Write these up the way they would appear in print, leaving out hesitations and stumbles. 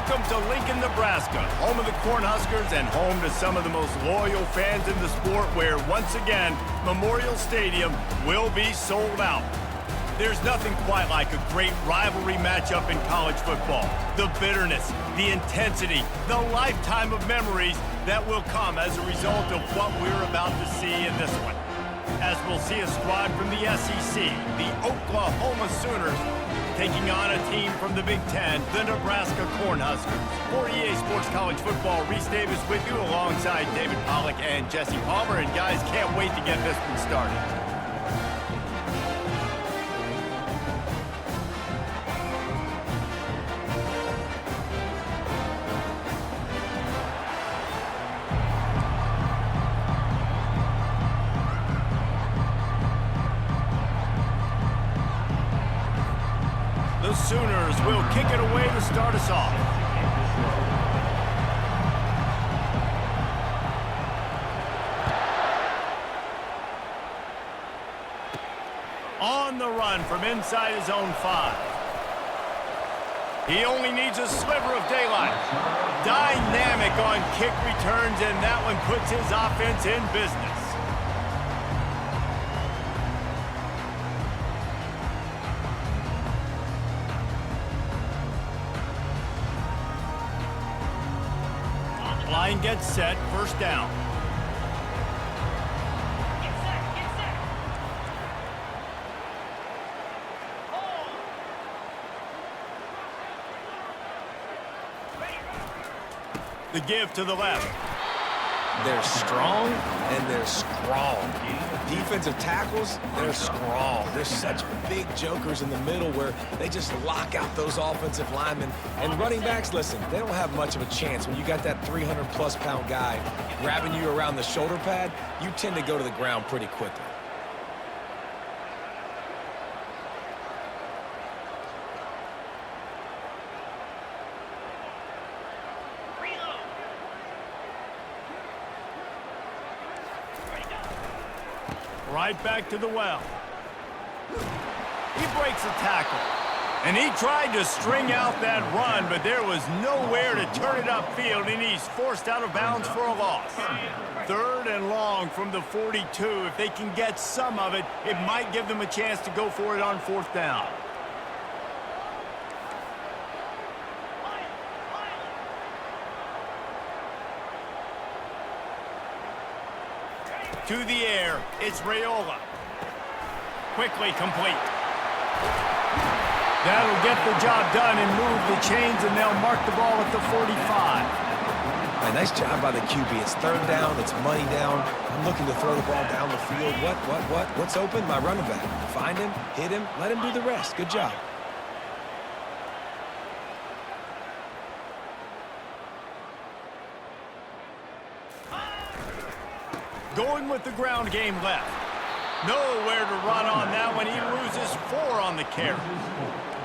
Welcome to Lincoln, Nebraska, home of the Cornhuskers and home to some of the most loyal fans in the sport where, once again, Memorial Stadium will be sold out. There's nothing quite like a great rivalry matchup in college football. The bitterness, the intensity, the lifetime of memories that will come as a result of what we're about to see in this one. As we'll see a squad from the SEC, the Oklahoma Sooners, taking on a team from the Big Ten, the Nebraska Cornhuskers. For EA Sports College Football, Reese Davis with you alongside David Pollack and Jesse Palmer. And guys, can't wait to get this one started. The Sooners will kick it away to start us off. On the run from inside his own 5. He only needs a sliver of daylight. Dynamic on kick returns, and that one puts his offense in business. Line gets set, first down. Get set. The give to the left. They're strong and they're strong. Defensive tackles, they're strong. There's such big jokers in the middle where they just lock out those offensive linemen. And running backs, listen, they don't have much of a chance. When you got that 300-plus pound guy grabbing you around the shoulder pad, you tend to go to the ground pretty quickly. Right back to the well. He breaks a tackle. And he tried to string out that run, but there was nowhere to turn it upfield, and he's forced out of bounds for a loss. 3rd and long from the 42. If they can get some of it, it might give them a chance to go for it on 4th down. To the air, it's Raiola. Quickly complete. That'll get the job done and move the chains, and they'll mark the ball at the 45. A nice job by the QB. It's 3rd down, it's money down. I'm looking to throw the ball down the field. What's open? My running back. Find him, hit him, let him do the rest. Good job. Going with the ground game left. Nowhere to run on that one. He loses 4 on the carry.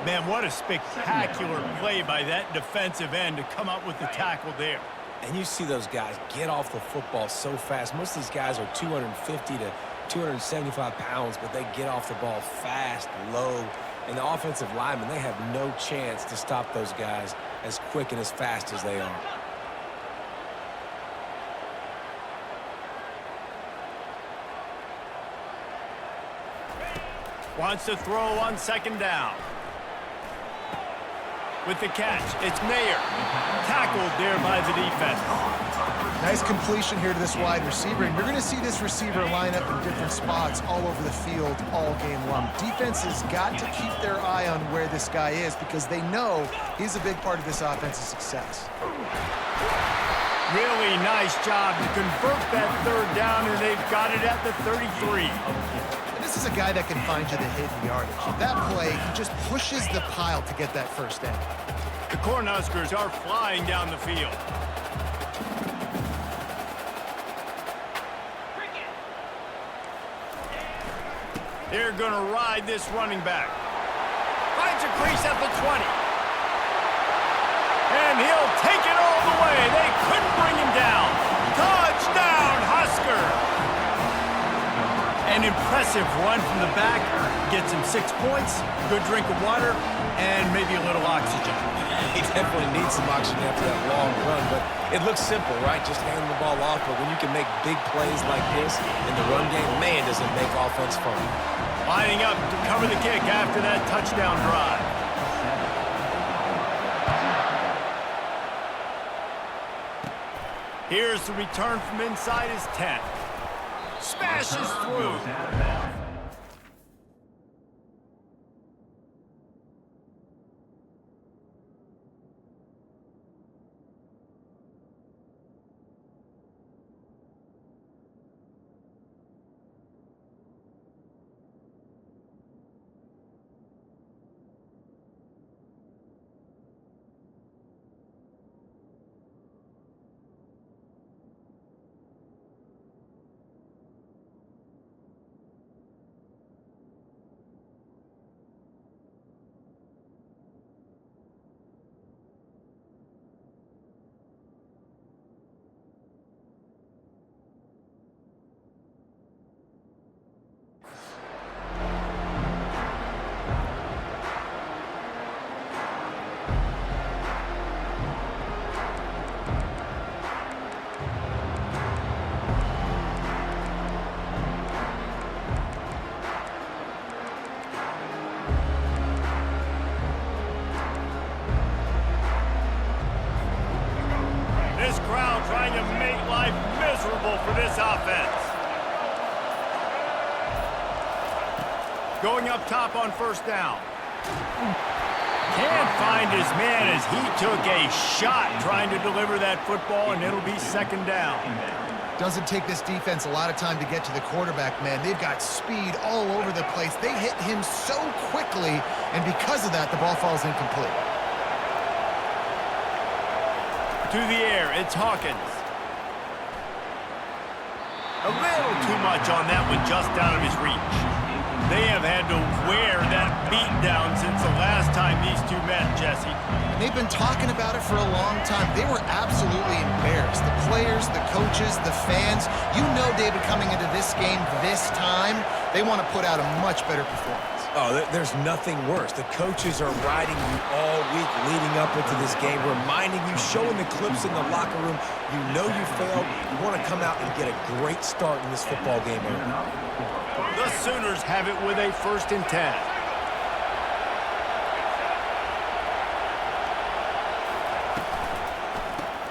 Man, what a spectacular play by that defensive end to come up with the tackle there. And you see those guys get off the football so fast. Most of these guys are 250 to 275 pounds, but they get off the ball fast, low. And the offensive linemen, they have no chance to stop those guys as quick and as fast as they are. Wants to throw on 2nd down. With the catch, it's Mayer. Tackled there by the defense. Nice completion here to this wide receiver, and you're going to see this receiver line up in different spots all over the field all game long. Defense has got to keep their eye on where this guy is because they know he's a big part of this offense's success. Really nice job to convert that 3rd down, and they've got it at the 33. This is a guy that can find you the hidden yardage. That play, he just pushes the pile to get that 1st down. The Cornhuskers are flying down the field. They're going to ride this running back. Finds a crease at the 20. And he'll take it all the way. They couldn't bring him down. Touchdown, Husker! An impressive run from the back. Gets him 6 points, good drink of water, and maybe a little oxygen. He definitely needs some oxygen after that long run, but it looks simple, right? Just hand the ball off, but when you can make big plays like this in the run game, man, does it make offense fun. Lining up to cover the kick after that touchdown drive. Here's the return from inside his 10. Smashes through. Trying to make life miserable for this offense. Going up top on first down. Can't find his man as he took a shot trying to deliver that football, and it'll be second down. Doesn't take this defense a lot of time to get to the quarterback, man. They've got speed all over the place. They hit him so quickly, and because of that, the ball falls incomplete. To the air, it's Hawkins. A little too much on that one, just out of his reach. They have had to wear that beat down since the last time these two met, Jesse. And they've been talking about it for a long time. They were absolutely embarrassed. The players, the coaches, the fans. You know, David, coming into this game this time, they want to put out a much better performance. Oh, there's nothing worse. The coaches are riding you all week leading up into this game, reminding you, showing the clips in the locker room. You know you failed. You want to come out and get a great start in this football game. The Sooners have it with a 1st and 10.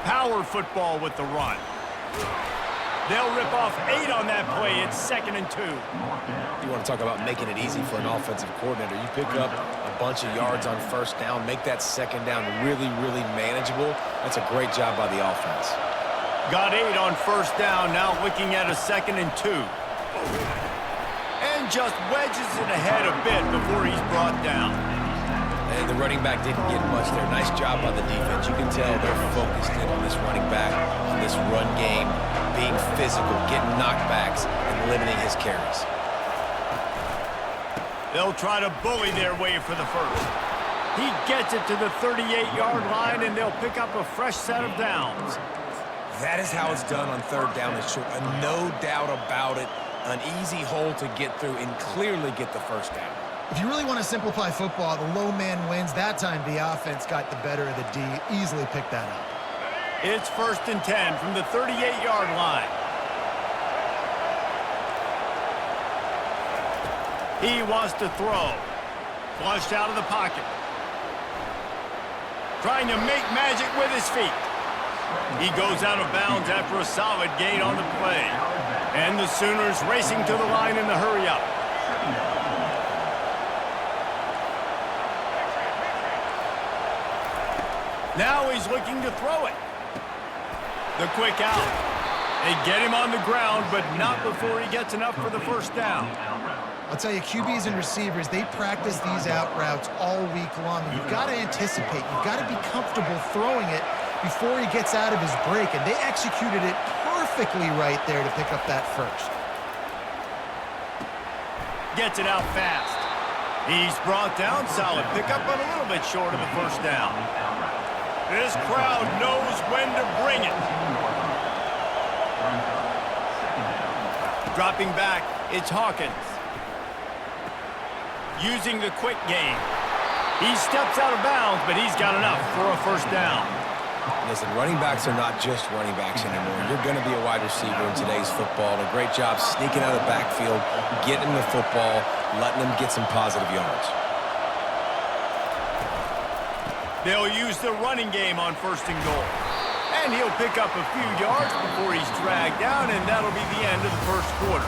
Power football with the run. They'll rip off 8 on that play. It's 2nd and 2. You want to talk about making it easy for an offensive coordinator. You pick up a bunch of yards on first down, make that second down really, really manageable. That's a great job by the offense. Got 8 on first down, now looking at a 2nd and 2. And just wedges it ahead a bit before he's brought down. And the running back didn't get much there. Nice job by the defense. You can tell they're focused in on this running back, on this run game, being physical, getting knockbacks, and limiting his carries. They'll try to bully their way for the first. He gets it to the 38-yard line, and they'll pick up a fresh set of downs. That is how it's done on third down and short. No doubt about it. An easy hole to get through and clearly get the first down. If you really want to simplify football, the low man wins. That time, the offense got the better of the D. Easily picked that up. It's 1st and 10 from the 38-yard line. He wants to throw. Flushed out of the pocket. Trying to make magic with his feet. He goes out of bounds after a solid gain on the play. And the Sooners racing to the line in the hurry-up. Now he's looking to throw it. The quick out. They get him on the ground, but not before he gets enough for the first down. I'll tell you, QBs and receivers, they practice these out routes all week long. You've got to anticipate. You've got to be comfortable throwing it before he gets out of his break, and they executed it perfectly right there to pick up that first. Gets it out fast. He's brought down solid. Pick up but a little bit short of the first down. This crowd knows when to bring it. Dropping back, it's Hawkins. using the quick game. He steps out of bounds, but he's got enough for a first down. Listen, running backs are not just running backs anymore. You're going to be a wide receiver in today's football. And a great job sneaking out of the backfield, getting the football, letting them get some positive yards. They'll use the running game on first and goal. And he'll pick up a few yards before he's dragged down, and that'll be the end of the first quarter.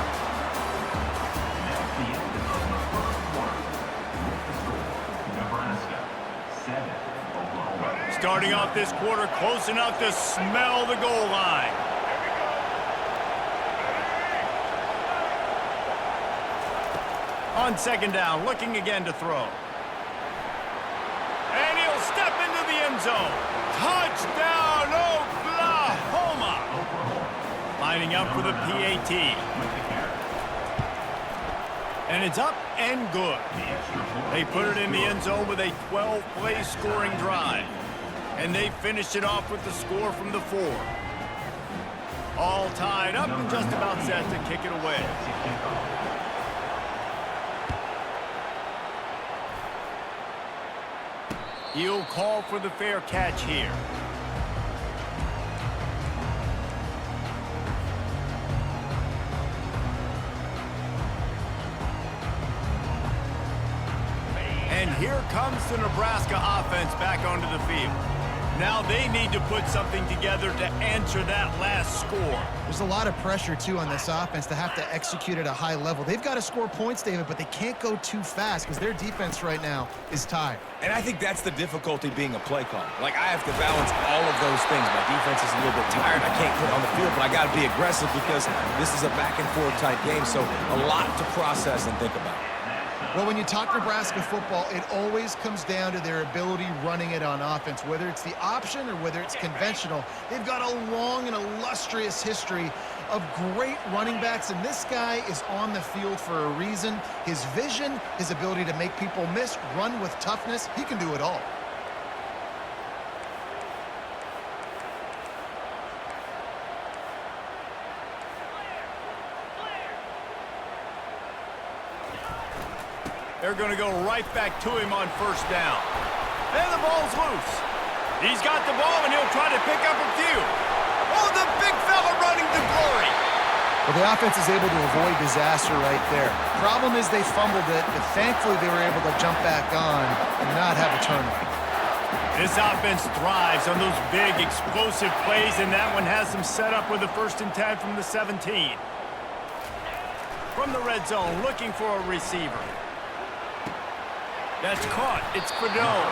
Nebraska, 7. Starting off this quarter close enough to smell the goal line. On second down, looking again to throw. And he'll step into the end zone. Touchdown, Oklahoma! Lining up for the PAT. And it's up and good. They put it in the end zone with a 12-play scoring drive. And they finished it off with the score from the 4. All tied up and just about set to kick it away. He'll call for the fair catch here. And here comes the Nebraska offense back onto the field. Now they need to put something together to answer that last score. There's a lot of pressure, too, on this offense to have to execute at a high level. They've got to score points, David, but they can't go too fast because their defense right now is tired. And I think that's the difficulty being a play caller. Like, I have to balance all of those things. My defense is a little bit tired. I can't put it on the field, but I got to be aggressive because this is a back-and-forth type game, so a lot to process and think about. Well, when you talk Nebraska football, it always comes down to their ability running it on offense, whether it's the option or whether it's conventional. They've got a long and illustrious history of great running backs, and this guy is on the field for a reason. His vision, his ability to make people miss, run with toughness, he can do it all. They're going to go right back to him on first down. And the ball's loose. He's got the ball, and he'll try to pick up a few. Oh, the big fella running to glory. Well, the offense is able to avoid disaster right there. Problem is they fumbled it, but thankfully they were able to jump back on and not have a turnover. This offense thrives on those big, explosive plays, and that one has them set up with a 1st and 10 from the 17. From the red zone, looking for a receiver. That's caught. It's Fedor.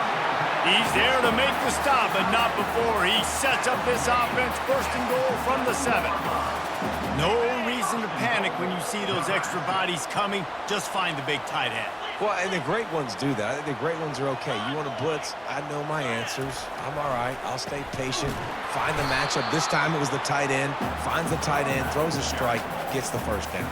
He's there to make the stop, but not before. He sets up this offense 1st and goal from the 7. No reason to panic when you see those extra bodies coming. Just find the big tight end. Well, and the great ones do that. I think the great ones are okay. You want to blitz? I know my answers. I'm all right. I'll stay patient. Find the matchup. This time it was the tight end. Finds the tight end, throws a strike, gets the first down.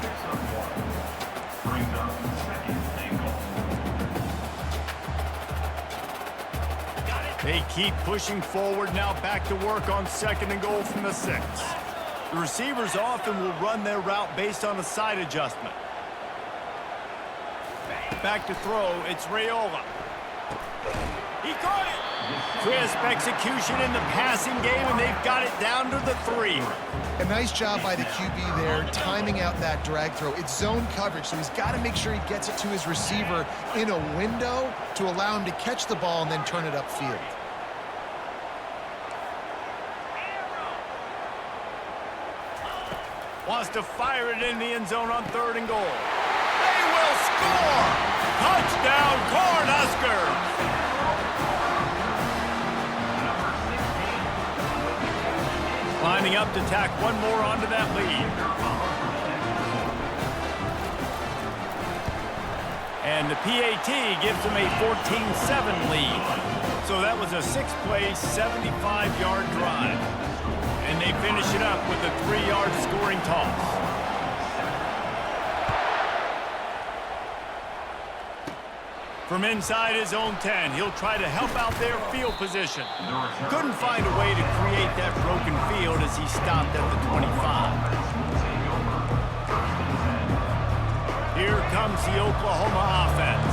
They keep pushing forward now, back to work on 2nd and goal from the 6. The receivers often will run their route based on a side adjustment. Back to throw, it's Raiola. He caught it! Crisp execution in the passing game, and they've got it down to the 3. A nice job by the QB there, timing out that drag throw. It's zone coverage, so he's got to make sure he gets it to his receiver in a window to allow him to catch the ball and then turn it upfield. Wants to fire it in the end zone on 3rd and goal. They will score! Touchdown, Cornhuskers! Lining up to tack one more onto that lead. And the PAT gives them a 14-7 lead. So that was a 6-play, 75-yard drive. And they finish it up with a 3-yard scoring toss. From inside his own 10, he'll try to help out their field position. Couldn't find a way to create that broken field as he stopped at the 25. Here comes the Oklahoma offense.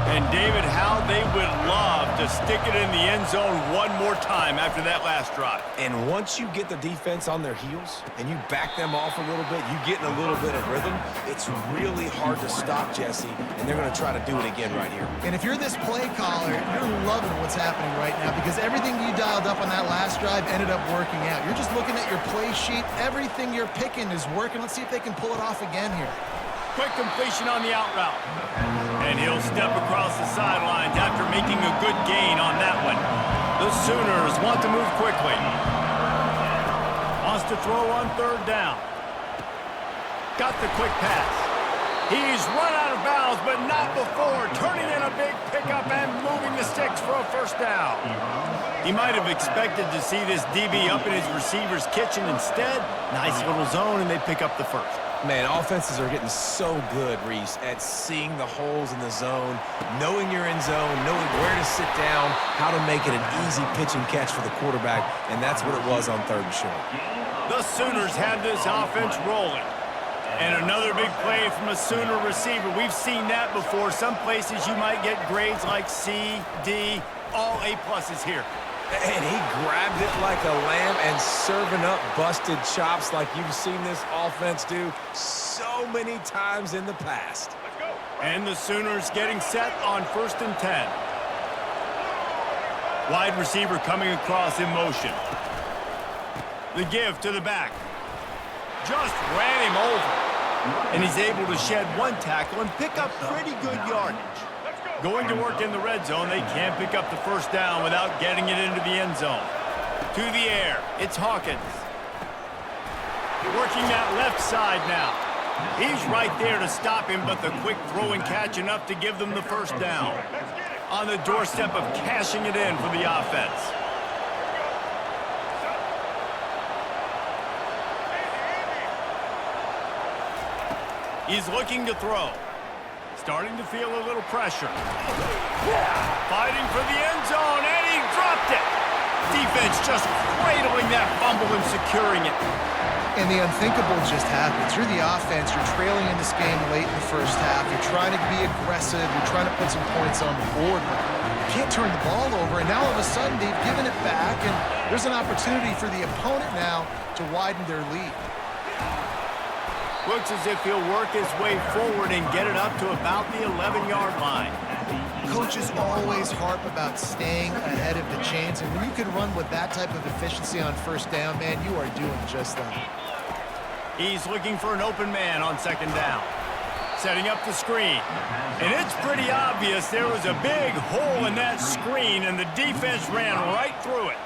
And David, how they would love to stick it in the end zone one more time after that last drive. And once you get the defense on their heels and you back them off a little bit, you get in a little bit of rhythm, it's really hard to stop, Jesse, and they're going to try to do it again right here. And if you're this play caller, you're loving what's happening right now because everything you dialed up on that last drive ended up working out. You're just looking at your play sheet. Everything you're picking is working. Let's see if they can pull it off again here. Quick completion on the out route. And he'll step across the sidelines after making a good gain on that one. The Sooners want to move quickly. Wants to throw on third down. Got the quick pass. He's run out of bounds, but not before turning in a big pickup and moving the sticks for a first down. He might have expected to see this DB up in his receiver's kitchen. Instead, nice little zone, and they pick up the first. Man, offenses are getting so good, Reese, at seeing the holes in the zone, knowing you're in zone, knowing where to sit down, how to make it an easy pitch and catch for the quarterback, and that's what it was on third and short. The Sooners have this offense rolling. And another big play from a Sooner receiver. We've seen that before. Some places you might get grades like C, D, all A-pluses here. And he grabbed it like a lamb and serving up busted chops like you've seen this offense do so many times in the past. Let's go. And the Sooners getting set on 1st and 10. Wide receiver coming across in motion. The give to the back. Just ran him over. And he's able to shed one tackle and pick up pretty good yardage. Going to work in the red zone, they can't pick up the first down without getting it into the end zone. To the air, it's Hawkins. Working that left side now. He's right there to stop him, but the quick throw and catch enough to give them the first down. On the doorstep of cashing it in for the offense. He's looking to throw. Starting to feel a little pressure. Fighting for the end zone, and he dropped it. Defense just cradling that fumble and securing it. And the unthinkable just happens. You're the offense. You're trailing in this game late in the first half. You're trying to be aggressive. You're trying to put some points on the board. But you can't turn the ball over. And now all of a sudden they've given it back, and there's an opportunity for the opponent now to widen their lead. Looks as if he'll work his way forward and get it up to about the 11-yard line. Coaches always harp about staying ahead of the chains, and when you can run with that type of efficiency on first down, man, you are doing just that. He's looking for an open man on second down. Setting up the screen. And it's pretty obvious there was a big hole in that screen, and the defense ran right through it.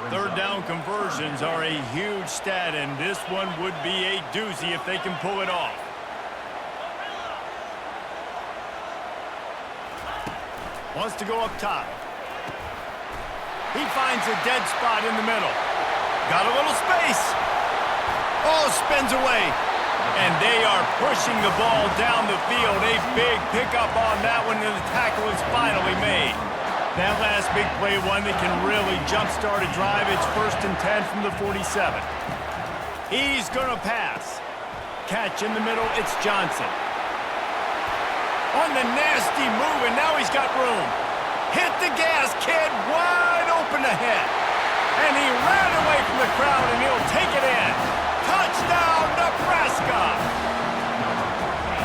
Third down conversions are a huge stat, and this one would be a doozy if they can pull it off. Wants to go up top. He finds a dead spot in the middle. Got a little space. Oh, spins away. And they are pushing the ball down the field. A big pickup on that one, and the tackle is finally made. That last big play, one that can really jumpstart a drive. It's 1st and 10 from the 47. He's going to pass. Catch in the middle, it's Johnson. On the nasty move, and now he's got room. Hit the gas, kid, wide open ahead. And he ran away from the crowd, and he'll take it in. Touchdown, Nebraska!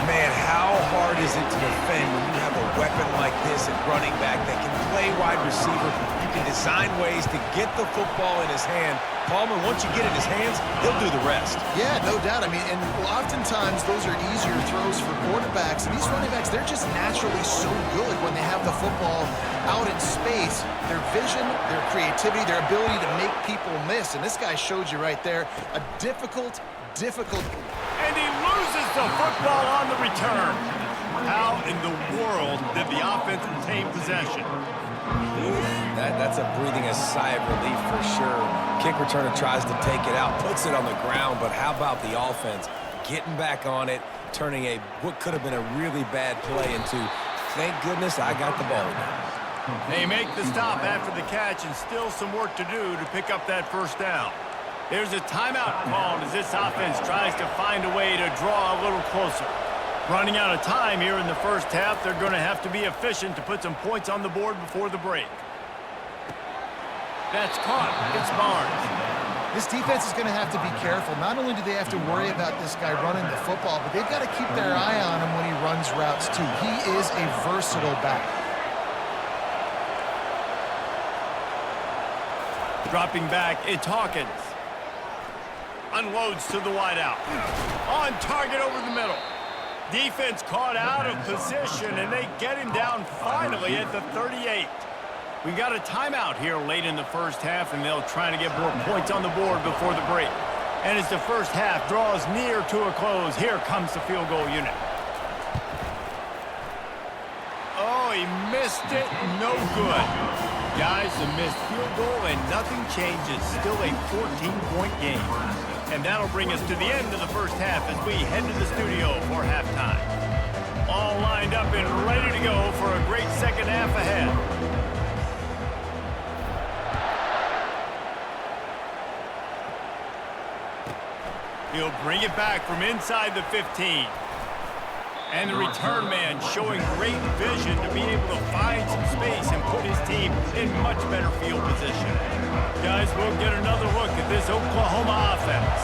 Man, how hard is it to defend when you have a weapon like this at running back that can play wide receiver? You can design ways to get the football in his hand. Palmer, once you get it in his hands, he'll do the rest. Yeah, no doubt. I mean, and oftentimes those are easier throws for quarterbacks. And these running backs, they're just naturally so good when they have the football out in space. Their vision, their creativity, their ability to make people miss. And this guy showed you right there a difficult. And he loses the football on the return. How in the world did the offense retain possession? That's a breathing a sigh of relief for sure. Kick returner tries to take it out, puts it on the ground, but how about the offense getting back on it, turning what could have been a really bad play into, thank goodness I got the ball now. They make the stop after the catch, and still some work to do to pick up that first down. There's a timeout called as this offense tries to find a way to draw a little closer. Running out of time here in the first half, they're going to have to be efficient to put some points on the board before the break. That's caught. It's Barnes. This defense is going to have to be careful. Not only do they have to worry about this guy running the football, but they've got to keep their eye on him when he runs routes too. He is a versatile back. Dropping back, it's Hawkins. Unloads to the wideout. On target over the middle. Defense caught out of position, and they get him down finally at the 38. We got a timeout here late in the first half, and they'll try to get more points on the board before the break. And as the first half draws near to a close, here comes the field goal unit. Oh, he missed it. No good. Guys, a missed field goal, and nothing changes. Still a 14-point game. And that'll bring us to the end of the first half as we head to the studio for halftime. All lined up and ready to go for a great second half ahead. He'll bring it back from inside the 15. And the return man showing great vision to be able to find some space and put his team in much better field position. Guys, we'll get another look at this Oklahoma offense.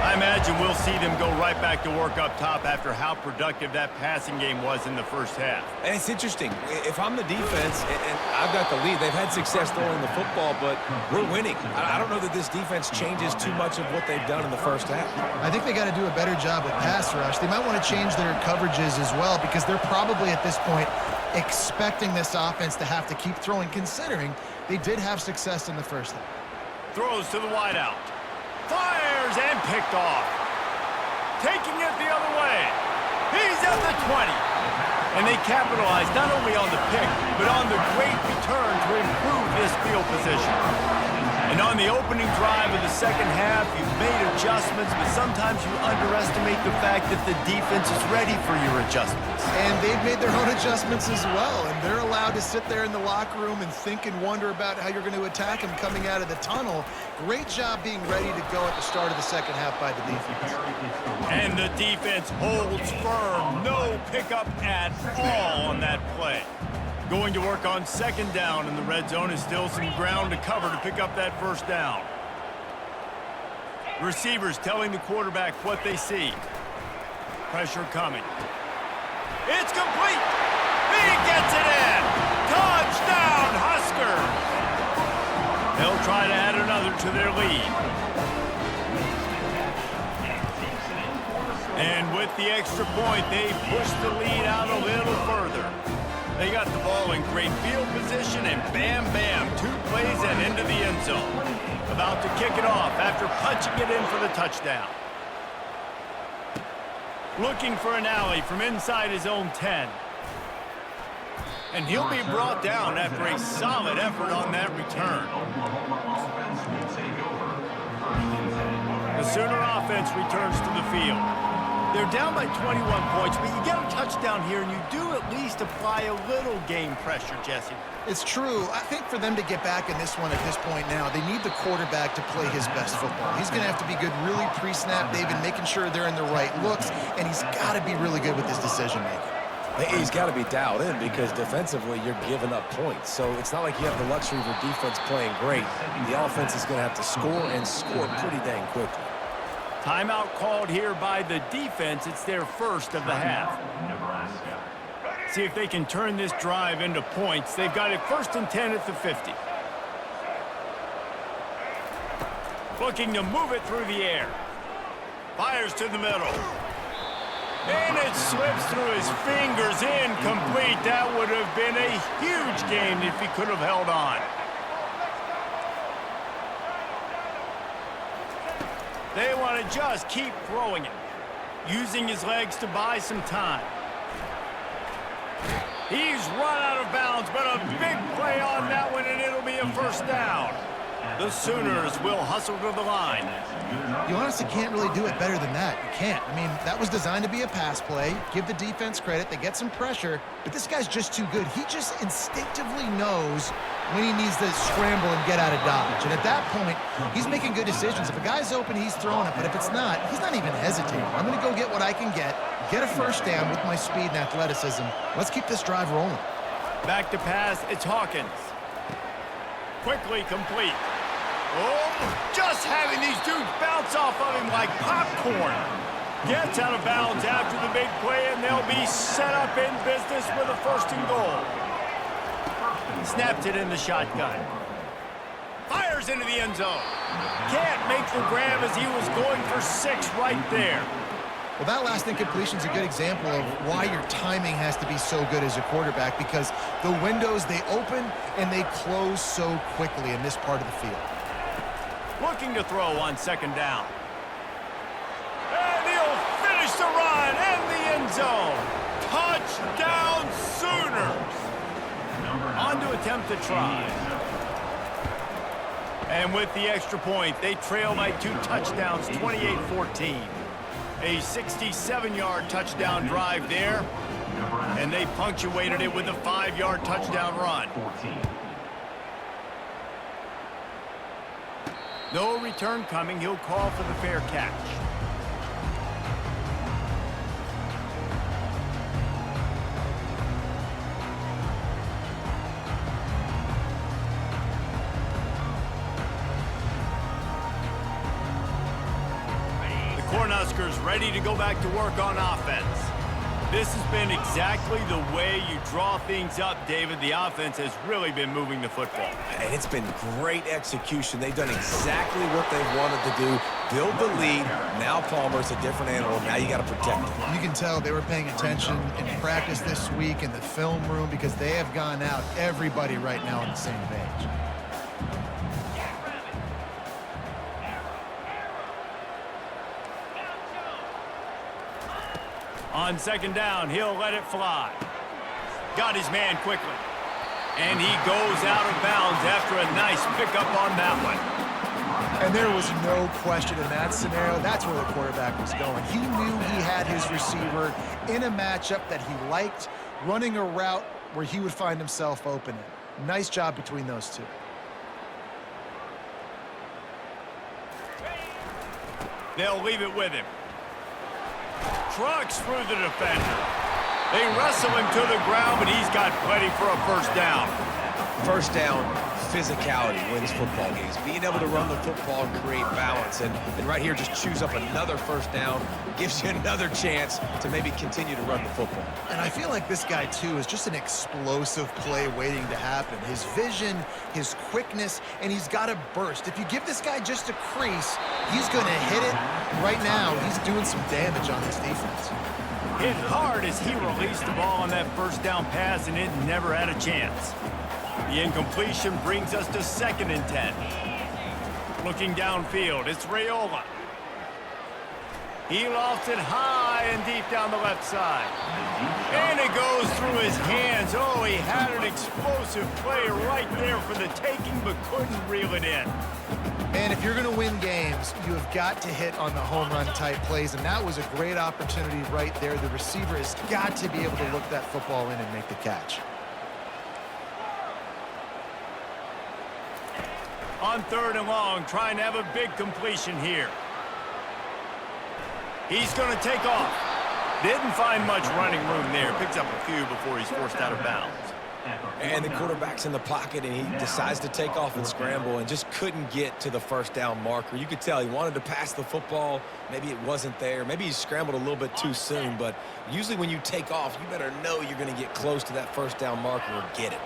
I imagine we'll see them go right back to work up top after how productive that passing game was in the first half. And it's interesting. If I'm the defense and I've got the lead, they've had success throwing the football, but we're winning. I don't know that this defense changes too much of what they've done in the first half. I think they got to do a better job with pass rush. They might want to change their coverages as well because they're probably at this point expecting this offense to have to keep throwing, considering they did have success in the first half. Throws to the wideout. Fires and picked off. Taking it the other way. He's at the 20. And they capitalized not only on the pick, but on the great return to improve this field position. And on the opening drive of the second half, you've made adjustments, but sometimes you underestimate the fact that the defense is ready for your adjustments. And they've made their own adjustments as well, and they're allowed to sit there in the locker room and think and wonder about how you're going to attack them coming out of the tunnel. Great job being ready to go at the start of the second half by the defense. And the defense holds firm. No pickup at all on that play. Going to work on second down, and the red zone is still some ground to cover to pick up that first down. Receivers telling the quarterback what they see. Pressure coming. It's complete. He gets it in. Touchdown, Huskers. They'll try to add another to their lead. And with the extra point, they push the lead out a little further. They got the ball in great field position, and bam, bam, 2 plays and into the end zone. About to kick it off after punching it in for the touchdown. Looking for an alley from inside his own 10. And he'll be brought down after a solid effort on that return. The Sooner offense returns to the field. They're down by 21 points, but you get a touchdown here, and you do at least apply a little game pressure, Jesse. It's true. I think for them to get back in this one at this point now, they need the quarterback to play his best football. He's going to have to be good really pre-snap, David, making sure they're in the right looks, and he's got to be really good with his decision-making. He's got to be dialed in because defensively you're giving up points. So it's not like you have the luxury of your defense playing great. The offense is going to have to score and score pretty dang quickly. Timeout called here by the defense. It's their first of the half. Nebraska. See if they can turn this drive into points. They've got it 1st and 10 at the 50. Looking to move it through the air. Fires to the middle. And it slips through his fingers, incomplete. That would have been a huge game if he could have held on. They want to just keep throwing it, using his legs to buy some time. He's run out of bounds, but a big play on that one, and it'll be a first down. The Sooners will hustle to the line. You honestly can't really do it better than that. You can't. I mean, that was designed to be a pass play. Give the defense credit. They get some pressure, but this guy's just too good. He just instinctively knows when he needs to scramble and get out of dodge. And at that point, he's making good decisions. If a guy's open, he's throwing it. But if it's not, he's not even hesitating. I'm going to go get what I can get. get a first down with my speed and athleticism. Let's keep this drive rolling. Back to pass, it's Hawkins. Quickly complete. Oh, just having these dudes bounce off of him like popcorn. Gets out of bounds after the big play, and they'll be set up in business with a 1st and goal. Snapped it in the shotgun. Fires into the end zone. Can't make the grab as he was going for 6 right there. Well, that last incompletion is a good example of why your timing has to be so good as a quarterback, because the windows, they open and they close so quickly in this part of the field. Looking to throw on 2nd down. And he'll finish the run in the end zone. Touchdown Sooners. On to attempt to try. And with the extra point, they trail by 2 touchdowns, 28-14. A 67-yard touchdown drive there, and they punctuated it with a 5-yard touchdown run. No return coming. He'll call for the fair catch. Cornhuskers ready to go back to work on offense. This has been exactly the way you draw things up, David. The offense has really been moving the football. And it's been great execution. They've done exactly what they've wanted to do. Build the lead. Now Palmer's a different animal. Now you got to protect him. You can tell they were paying attention in practice this week in the film room, because they have gone out, everybody right now on the same page. On 2nd down, he'll let it fly. Got his man quickly. And he goes out of bounds after a nice pickup on that one. And there was no question in that scenario. That's where the quarterback was going. He knew he had his receiver in a matchup that he liked, running a route where he would find himself open. Nice job between those two. They'll leave it with him. Trucks through the defender. They wrestle him to the ground, but he's got plenty for a 1st down. 1st down, physicality wins football games. Being able to run the football and create balance. And right here, just choose up another 1st down. Gives you another chance to maybe continue to run the football. And I feel like this guy, too, is just an explosive play waiting to happen. His vision, his quickness, and he's got a burst. If you give this guy just a crease, he's going to hit it. Right now, he's doing some damage on this defense. Hit hard as he released the ball on that 1st down pass, and it never had a chance. The incompletion brings us to 2nd and 10. Looking downfield, it's Raiola. He lofts it high and deep down the left side. And it goes through his hands. Oh, he had an explosive play right there for the taking, but couldn't reel it in. And if you're going to win games, you have got to hit on the home run type plays, and that was a great opportunity right there. The receiver has got to be able to look that football in and make the catch. On 3rd and long, trying to have a big completion here. He's going to take off. Didn't find much running room there. Picks up a few before he's forced out of bounds. And the quarterback's in the pocket, and he decides to take off and scramble and just couldn't get to the 1st down marker. You could tell he wanted to pass the football. Maybe it wasn't there. Maybe he scrambled a little bit too soon. But usually when you take off, you better know you're going to get close to that 1st down marker or get it.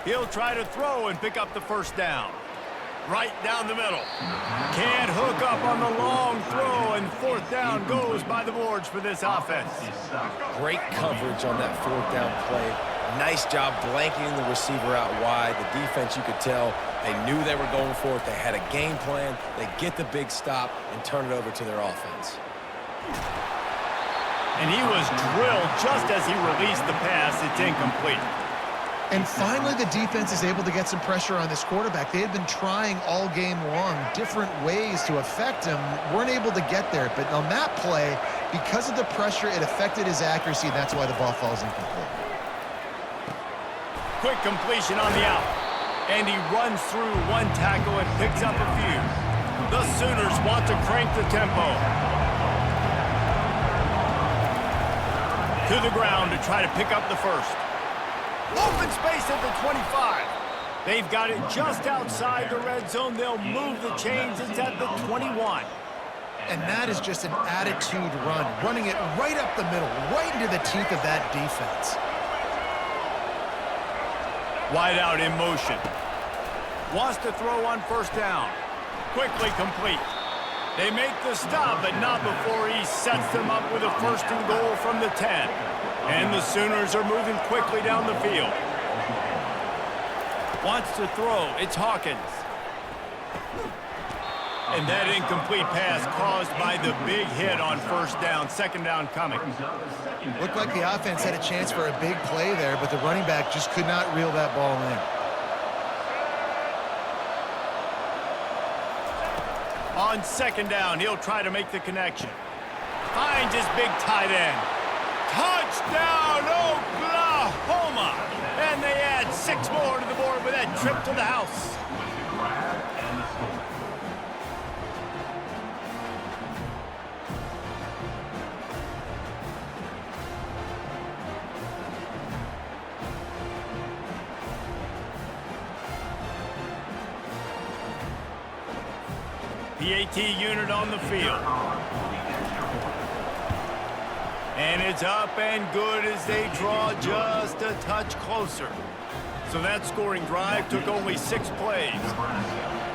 He'll try to throw and pick up the 1st down. Right down the middle. Can't hook up on the long throw, and 4th down goes by the boards for this offense. Great coverage on that 4th down play. Nice job blanketing the receiver out wide. The defense, you could tell, they knew they were going for it. They had a game plan. They get the big stop and turn it over to their offense. And he was drilled just as he released the pass. It's incomplete. And finally, the defense is able to get some pressure on this quarterback. They had been trying all game long different ways to affect him, weren't able to get there. But on that play, because of the pressure, it affected his accuracy, and that's why the ball falls incomplete. Quick completion on the out. And he runs through one tackle and picks up a few. The Sooners want to crank the tempo. To the ground to try to pick up the first. Open space at the 25. They've got it just outside the red zone. They'll move the chains. It's at the 21. And that is just an attitude run, running it right up the middle, right into the teeth of that defense. Wide out in motion. Wants to throw on first down. Quickly complete. They make the stop, but not before he sets them up with a first and goal from the 10. And the Sooners are moving quickly down the field. Wants to throw. It's Hawkins. And that incomplete pass caused by the big hit on first down. Second down coming. Looked like the offense had a chance for a big play there, but the running back just could not reel that ball in. On second down, he'll try to make the connection. Finds his big tight end. Touchdown, Oklahoma! And they add 6 more to the board with that trip to the house. PAT unit on the field. And it's up and good as they draw just a touch closer. So that scoring drive took only 6 plays.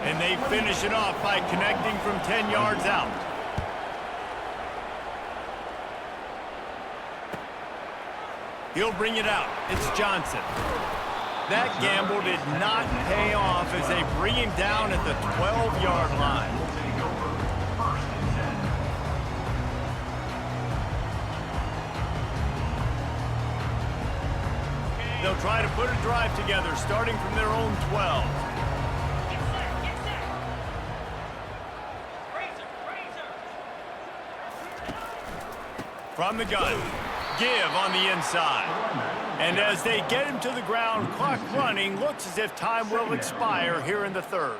And they finish it off by connecting from 10 yards out. He'll bring it out. It's Johnson. That gamble did not pay off as they bring him down at the 12-yard line. They'll try to put a drive together, starting from their own 12. From the gun, give on the inside. And as they get him to the ground, clock running, looks as if time will expire here in the third.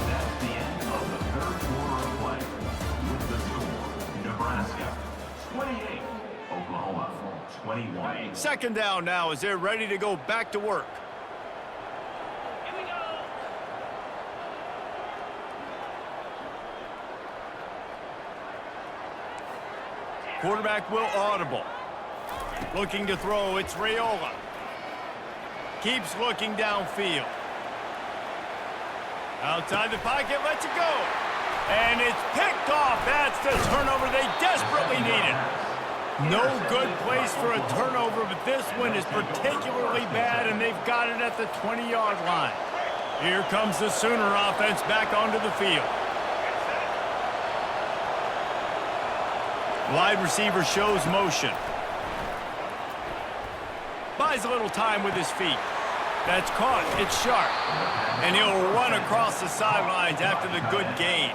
That's the end of the third quarter of play. With the score, Nebraska 28, Oklahoma 21. Second down now as they're ready to go back to work. Quarterback will audible. Looking to throw, it's Raiola. Keeps looking downfield. Outside the pocket, lets it go. And it's picked off. That's the turnover they desperately needed. No good place for a turnover, but this one is particularly bad, and they've got it at the 20-yard line. Here comes the Sooner offense back onto the field. Wide receiver shows motion. Buys a little time with his feet. That's caught. It's sharp. And he'll run across the sidelines after the good gain.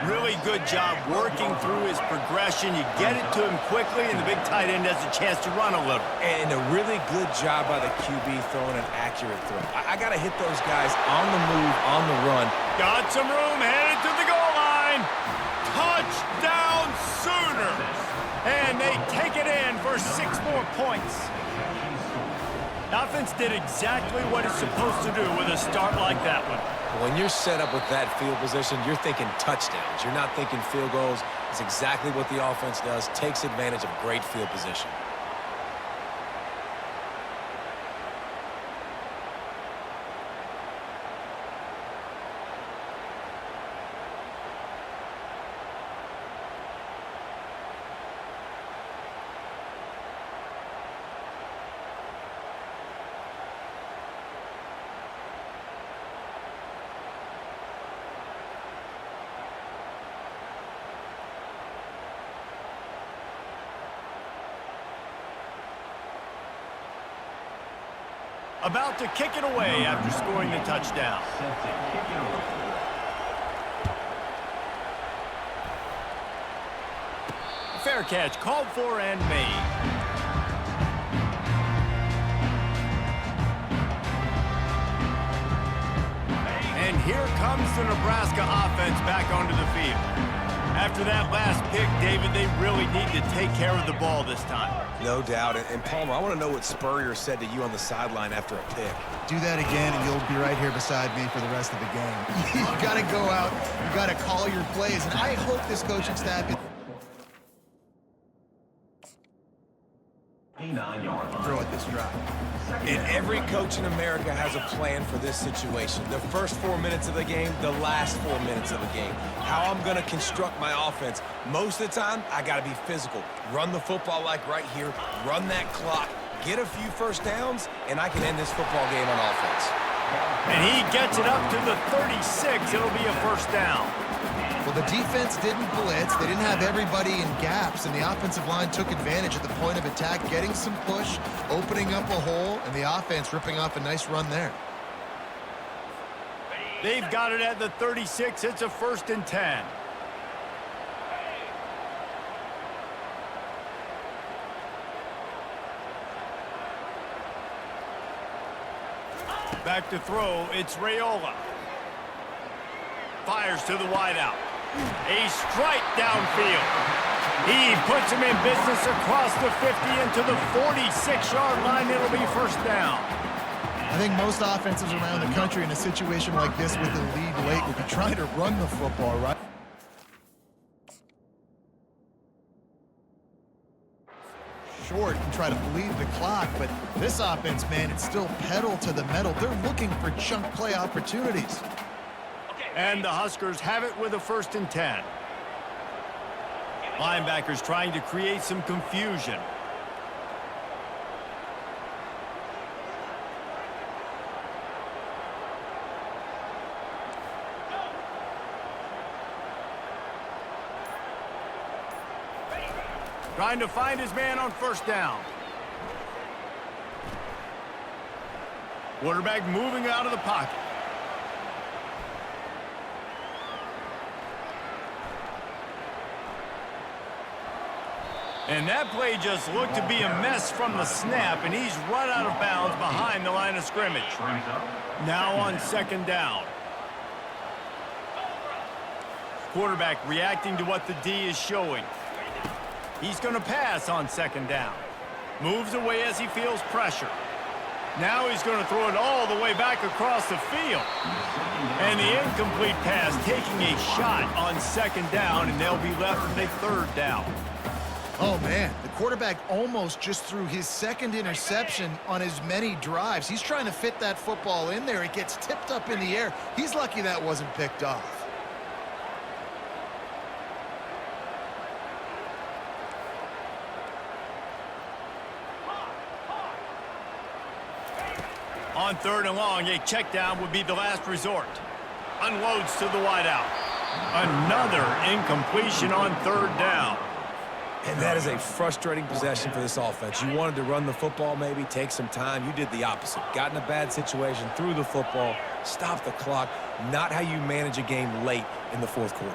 Really good job working through his progression. You get it to him quickly, and the big tight end has a chance to run a little. And a really good job by the QB throwing an accurate throw. I got to hit those guys on the move, on the run. Got some room, headed to the goal line. Touchdown Sooners! And they take it in for 6 more points. The offense did exactly what it's supposed to do with a start like that one. When you're set up with that field position, you're thinking touchdowns. You're not thinking field goals. It's exactly what the offense does, takes advantage of great field position. About to kick it away after scoring the touchdown. Fair catch, called for and made. And here comes the Nebraska offense back onto the field. After that last pick, David, they really need to take care of the ball this time. No doubt. And Palmer, I want to know what Spurrier said to you on the sideline after a pick. Do that again, and you'll be right here beside me for the rest of the game. You got to go out. You got to call your plays, and I hope this coaching staff is 9-yard line. throw at this drive. And every coach in America has a plan for this situation. The first 4 minutes of the game, the last 4 minutes of the game. How I'm going to construct my offense. Most of the time, I got to be physical. Run the football like right here. Run that clock. Get a few first downs, and I can end this football game on offense. And he gets it up to the 36. It'll be a first down. Well, the defense didn't blitz. They didn't have everybody in gaps, and the offensive line took advantage at the point of attack, getting some push, opening up a hole, and the offense ripping off a nice run there. They've got it at the 36. It's a 1st and 10. Back to throw, it's Raiola. Fires to the wideout. A strike downfield. He puts him in business across the 50 into the 46-yard line. It'll be first down. I think most offenses around the country in a situation like this with the lead late would be trying to run the football, right? Short and try to bleed the clock, but this offense, man, it's still pedal to the metal. They're looking for chunk play opportunities. And the Huskers have it with a 1st and 10. Linebackers trying to create some confusion. Trying to find his man on first down. Quarterback moving out of the pocket. And that play just looked to be a mess from the snap, and he's run out of bounds behind the line of scrimmage. Now on 2nd down. Quarterback reacting to what the D is showing. He's going to pass on 2nd down. Moves away as he feels pressure. Now he's going to throw it all the way back across the field. And the incomplete pass taking a shot on 2nd down, and they'll be left with a 3rd down. Oh, man, the quarterback almost just threw his 2nd interception on as many drives. He's trying to fit that football in there. It gets tipped up in the air. He's lucky that wasn't picked off. On 3rd and long, a check down would be the last resort. Unloads to the wideout. Another incompletion on 3rd down. And that is a frustrating possession for this offense. You wanted to run the football, maybe take some time. You did the opposite. Got in a bad situation, threw the football, stopped the clock. Not how you manage a game late in the 4th quarter.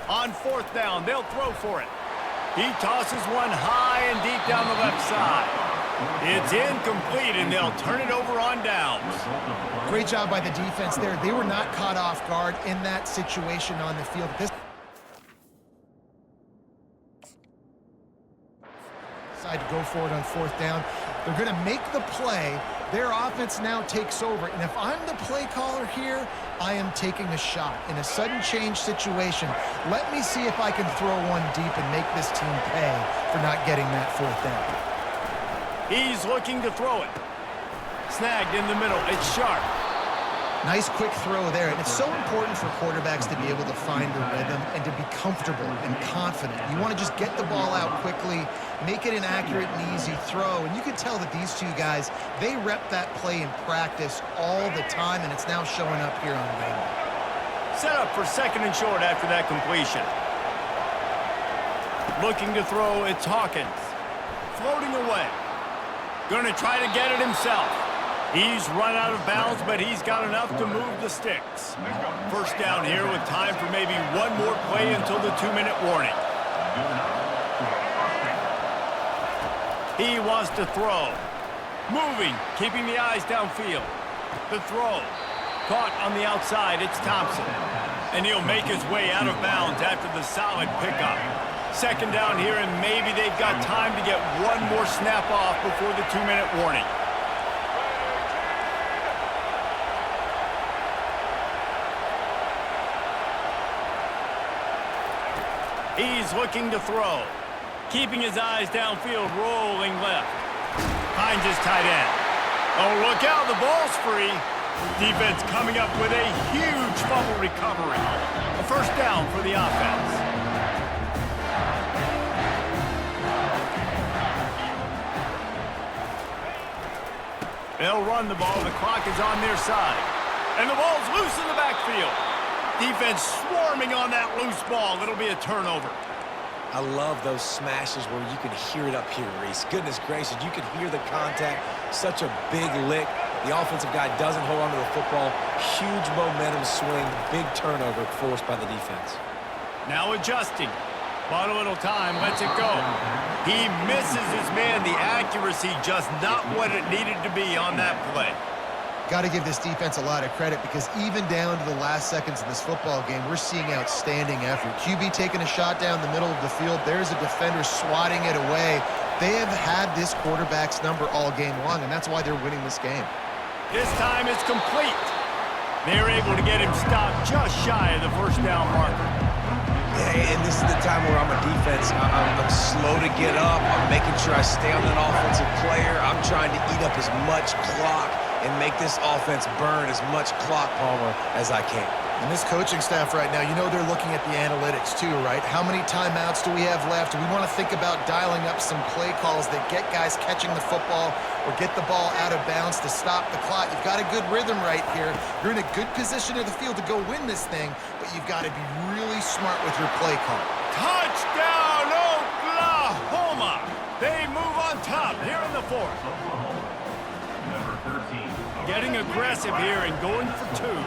On 4th down, they'll throw for it. He tosses one high and deep down the left side. It's incomplete, and they'll turn it over on downs. Great job by the defense there. They were not caught off guard in that situation on the field. Decide to go for it on 4th down. They're going to make the play. Their offense now takes over. And if I'm the play caller here, I am taking a shot. In a sudden change situation, let me see if I can throw one deep and make this team pay for not getting that 4th down. He's looking to throw it. Snagged in the middle. It's sharp. Nice quick throw there. And it's so important for quarterbacks to be able to find the rhythm and to be comfortable and confident. You want to just get the ball out quickly, make it an accurate and easy throw. And you can tell that these two guys, they rep that play in practice all the time, and it's now showing up here on game day. Set up for 2nd and short after that completion. Looking to throw, it's Hawkins. Floating away. Going to try to get it himself. He's run out of bounds, but he's got enough to move the sticks. First down here with time for maybe one more play until the 2-minute warning. He wants to throw. Moving, keeping the eyes downfield. The throw. Caught on the outside, it's Thompson. And he'll make his way out of bounds after the solid pickup. Second down here, and maybe they've got time to get one more snap off before the 2-minute warning. He's looking to throw. Keeping his eyes downfield, rolling left. Finds his tight end. Oh, look out, the ball's free. Defense coming up with a huge fumble recovery. A first down for the offense. They'll run the ball. The clock is on their side. And the ball's loose in the backfield. Defense swarming on that loose ball. It'll be a turnover. I love those smashes where you can hear it up here, Reese. Goodness gracious, you can hear the contact. Such a big lick. The offensive guy doesn't hold on to the football. Huge momentum swing. Big turnover forced by the defense. Now adjusting. Bought a little time. Lets it go. He misses his man. The accuracy just not what it needed to be on that play. Got to give this defense a lot of credit because even down to the last seconds of this football game, we're seeing outstanding effort. QB taking a shot down the middle of the field. There's a defender swatting it away. They have had this quarterback's number all game long, and that's why they're winning this game. This time it's complete. They're able to get him stopped just shy of the first down marker. Yeah, and this is the time where I'm a defense. I'm slow to get up. I'm making sure I stay on that offensive player. I'm trying to eat up as much clock and make this offense burn as much clock, Palmer, as I can. And this coaching staff right now, you know they're looking at the analytics too, right? How many timeouts do we have left? We want to think about dialing up some play calls that get guys catching the football or get the ball out of bounds to stop the clock. You've got a good rhythm right here. You're in a good position of the field to go win this thing, but you've got to be really smart with your play call. Touchdown, Oklahoma! They move on top here in the fourth. Number 13. Getting aggressive here and going for two.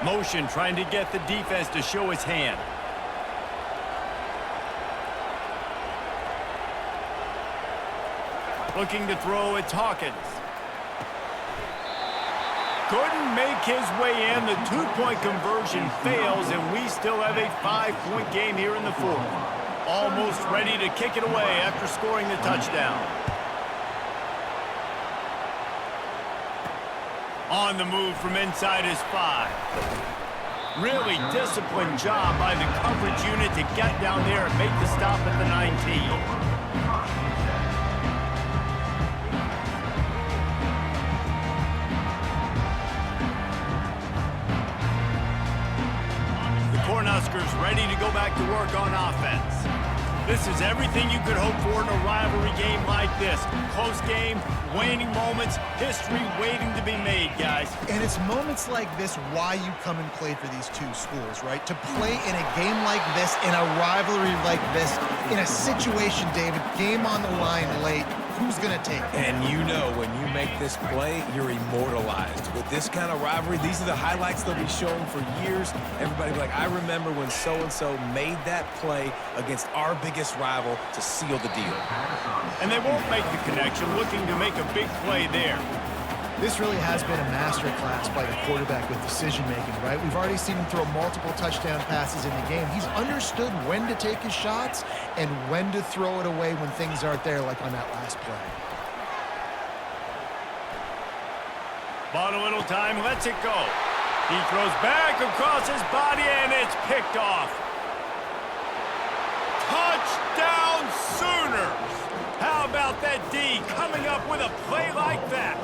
Motion trying to get the defense to show his hand. Looking to throw, it's Hawkins. Couldn't make his way in. The two-point conversion fails, and we still have a 5-point game here in the fourth. Almost ready to kick it away after scoring the touchdown. On the move from inside his 5. Really disciplined job by the coverage unit to get down there and make the stop at the 19. Cornhuskers ready to go back to work on offense. This is everything you could hope for in a rivalry game like this. Close game, waning moments, history waiting to be made, guys. And it's moments like this why you come and play for these two schools, right? To play in a game like this, in a rivalry like this, in a situation, David, game on the line late, who's going to take it? And you know when you make this play, you're immortalized. With this kind of rivalry, these are the highlights they'll be showing for years. Everybody will be like, I remember when so-and-so made that play against our biggest rival to seal the deal. And they won't make the connection, looking to make a big play there. This really has been a master class by the quarterback with decision-making, right? We've already seen him throw multiple touchdown passes in the game. He's understood when to take his shots and when to throw it away when things aren't there, like on that last play. Bought a little time, lets it go. He throws back across his body, and it's picked off. Touchdown, Sooners! How about that D coming up with a play like that?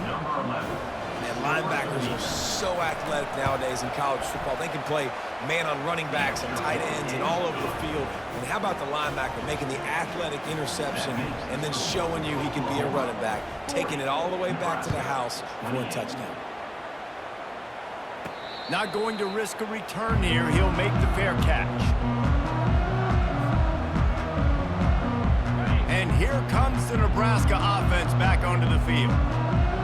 Number 11. And linebackers are so athletic nowadays in college football. They can play man on running backs and tight ends and all over the field. And how about the linebacker making the athletic interception and then showing you he can be a running back, taking it all the way back to the house for a touchdown. Not going to risk a return here. He'll make the fair catch. And here comes the Nebraska offense back onto the field.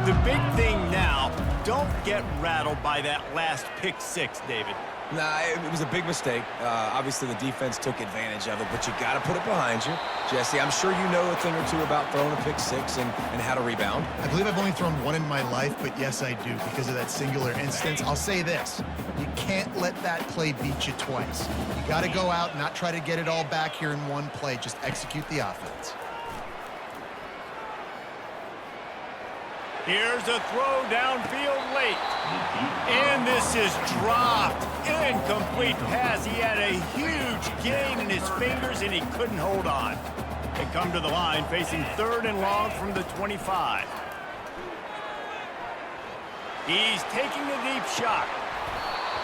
The big thing now, don't get rattled by that last pick six, David. Nah, it was a big mistake. Obviously, the defense took advantage of it, but you got to put it behind you. Jesse, I'm sure you know a thing or two about throwing a pick six and how to rebound. I believe I've only thrown one in my life, but yes, I do because of that singular instance. I'll say this. You can't let that play beat you twice. You got to go out and not try to get it all back here in one play. Just execute the offense. Here's a throw downfield late. And this is dropped. Incomplete pass. He had a huge gain in his fingers, and he couldn't hold on. They come to the line facing third and long from the 25. He's taking a deep shot.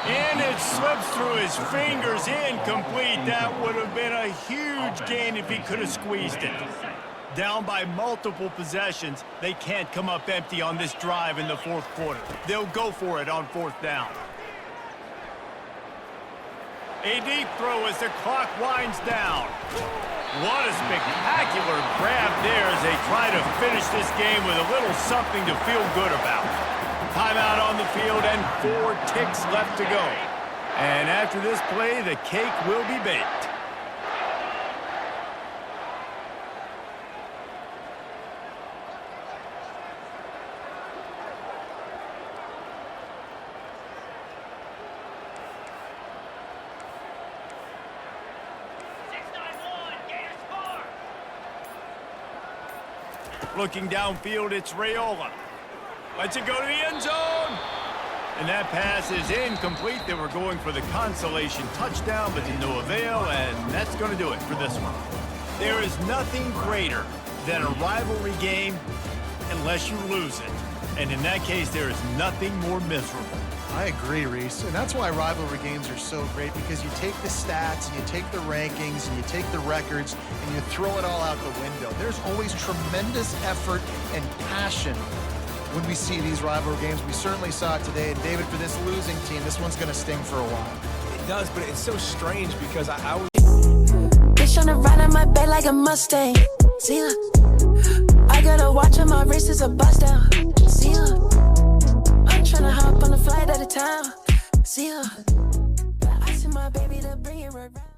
And it slips through his fingers. Incomplete. That would have been a huge gain if he could have squeezed it. Down by multiple possessions, they can't come up empty on this drive in the fourth quarter. They'll go for it on fourth down. A deep throw as the clock winds down. What a spectacular grab there as they try to finish this game with a little something to feel good about. Timeout on the field and 4 ticks left to go. And after this play, the cake will be baked. Looking downfield, it's Raiola. Lets it go to the end zone. And that pass is incomplete. They were going for the consolation touchdown, but to no avail, and that's going to do it for this one. There is nothing greater than a rivalry game unless you lose it. And in that case, there is nothing more miserable. I agree, Reese, and that's why rivalry games are so great, because you take the stats and you take the rankings and you take the records and you throw it all out the window. There's always tremendous effort and passion when we see these rivalry games. We certainly saw it today, and David, for this losing team, this one's going to sting for a while. It does, but it's so strange because I was... Bitch on the ride on my back like a Mustang. See ya. I gotta watch on my wrist is a bust down. See ya. I'm tryna hop on a flight out of town. See ya. I see my baby to bring it right back.